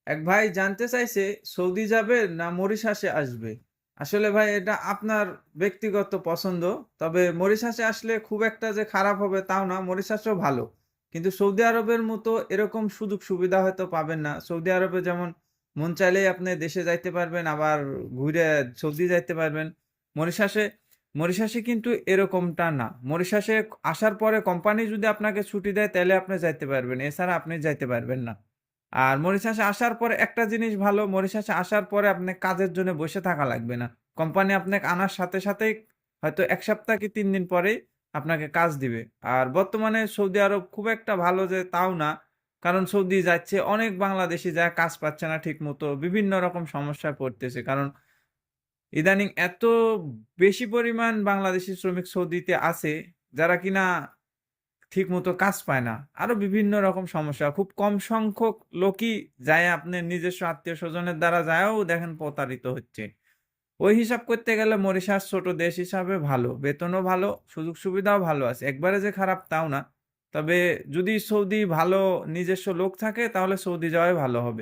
এক ভাই জানতে চাইছে সৌদি যাবে না মরিশাসে আসবে। আসলে ভাই এটা আপনার ব্যক্তিগত পছন্দ। তবে মরিশাসে আসলে খুব একটা যে খারাপ হবে তাও না, মরিশাসও ভালো। কিন্তু সৌদি আরবের মতো এরকম সুযোগ সুবিধা হয়তো পাবেন না। সৌদি আরবে যেমন মন চাইলেই আপনি দেশে যাইতে পারবেন, আবার ঘুরে সৌদি যাইতে পারবেন। মরিশাসে মরিশাসে কিন্তু এরকমটা না। মরিশাসে আসার পরে কোম্পানি যদি আপনাকে ছুটি দেয় তাইলে আপনি যাইতে পারবেন। এছাড়া আপনি যাইতে পারবেন না। আর মরিশাসে আসার পরে একটা জিনিস ভালো, মরিশাসে আসার পরে আপনার কাজের জন্য বসে থাকা লাগবে না। কোম্পানি আপনাকে আনার সাথে সাথেই হয়তো ১ সপ্তাহ কি ৩ দিন পরেই আপনাকে কাজ দিবে। আর বর্তমানে সৌদি আরব খুব একটা ভালো যে তাও না। কারণ সৌদি যাচ্ছে অনেক বাংলাদেশী যায় কাজ পাচ্ছে না ঠিকমতো। বিভিন্ন রকম সমস্যায় পড়তেছে। কারণ ইদানিং এত বেশি পরিমাণ বাংলাদেশী শ্রমিক সৌদিতে আছে যারা কিনা ঠিকমতো কাজ পায় না। আরো বিভিন্ন রকম সমস্যা। খুব কম সংখ্যক লোকই যায় আপনার নিজস্ব আত্মীয়স্বজনের দ্বারা যায়ও দেখেন প্রতারিত হচ্ছে। ওই হিসাব করতে গেলে মরিশাস ছোট দেশ হিসাবে ভালো। বেতনও ভালো, সুযোগ সুবিধাও ভালো আছে। একবারে যে খারাপ তাও না। তবে যদি সৌদি ভালো নিজস্ব লোক থাকে তাহলে সৌদি যাওয়াই ভালো হবে।